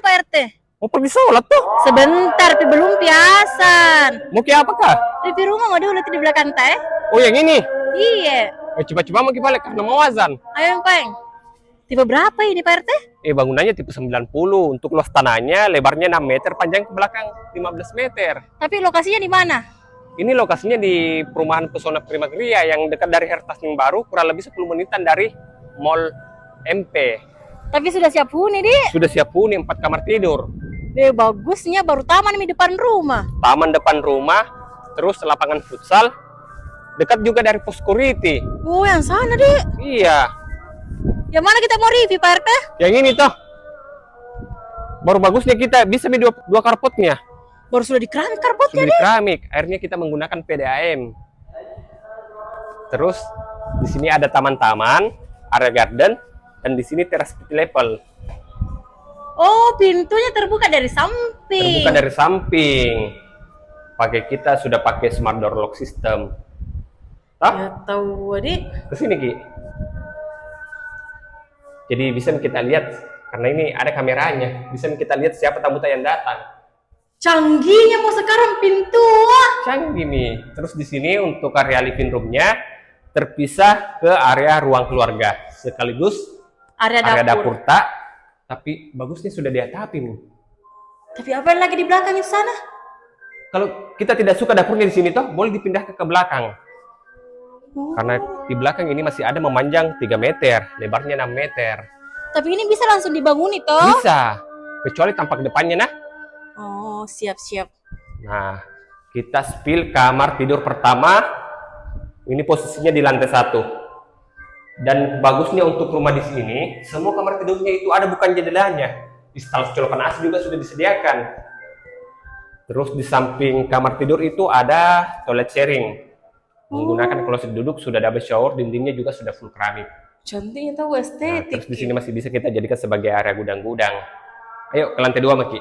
Pak RT? Mau pergi sholat tuh? Sebentar, tapi belum piasan. Mau ke apa kah? Di rumah mau dulu di belakang teh. Oh yang ini? Iya. Coba-coba mau balik karena mau azan. Ayo Peng. Tipe berapa ini Pak RT? Bangunannya tipe 90. Untuk luas tanahnya, lebarnya 6 meter, panjang ke belakang 15 meter. Tapi lokasinya di mana? Ini lokasinya di perumahan Pesona Primagria yang dekat dari Hertasning Baru, kurang lebih 10 menitan dari Mall MP. Tapi sudah siap huni, Di. Sudah siap huni 4 kamar tidur. Bagusnya baru taman di depan rumah. Taman depan rumah, terus lapangan futsal, dekat juga dari pos security. Oh, yang sana, Di. Iya. Yang mana kita mau review, Pak RT? Yang ini toh. Baru bagusnya kita bisa dua karpotnya. Baru sudah di keramik karpotnya, Sudah di keramik. Akhirnya kita menggunakan PDAM. Terus di sini ada taman-taman, area garden, dan di sini teras level. Oh, pintunya terbuka dari samping. Terbuka dari samping. Kita sudah pakai smart door lock system. Ya tahu, Di. Kesini Ki. Jadi bisa kita lihat karena ini ada kameranya. Bisa kita lihat siapa tamu yang datang. Canggihnya mau sekarang pintu. Canggih nih. Terus di sini untuk area living roomnya terpisah ke area ruang keluarga sekaligus area dapur tak. Tapi bagusnya sudah diatapi nih. Tapi apa yang lagi di belakang itu sana? Kalau kita tidak suka dapurnya di sini toh, boleh dipindah ke belakang. Oh. Karena di belakang ini masih ada memanjang 3 meter, lebarnya 6 meter. Tapi ini bisa langsung dibangun toh? Bisa, kecuali tampak depannya nah. Oh, siap-siap. Nah, kita spill kamar tidur pertama. Ini posisinya di lantai 1. Dan bagusnya untuk rumah di sini, semua kamar tidurnya itu ada bukan jendelanya. Install colokan AC juga sudah disediakan. Terus di samping kamar tidur itu ada toilet sharing. Menggunakan kloset duduk, sudah double shower, dindingnya juga sudah full keramik. Cantiknya tahu estetik. Nah, terus di sini masih bisa kita jadikan sebagai area gudang-gudang. Ayo ke lantai 2 Maki.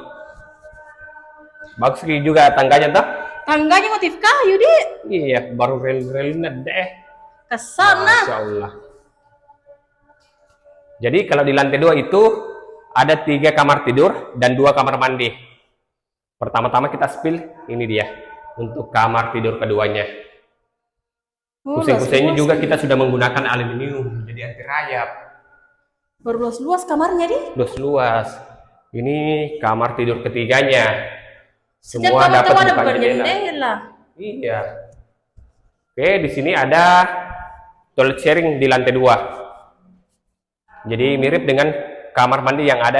Bagus juga tangganya toh? Tangganya motif kayu, Di. Iya, baru rel-relnya deh. Kesana. Masya Allah. Jadi kalau di lantai 2 itu ada 3 kamar tidur dan 2 kamar mandi. Pertama-tama kita spill ini dia untuk kamar tidur keduanya. Kusing-kusingnya juga kita sudah menggunakan aluminium jadi anti rayap. Baru luas-luas kamarnya, Di. Luas-luas. Ini kamar tidur ketiganya. Setiap Semua kamar dapat ada bukan jendela. jendela. Iya. Oke, di sini ada toilet sharing di lantai 2. Jadi mirip dengan kamar mandi yang ada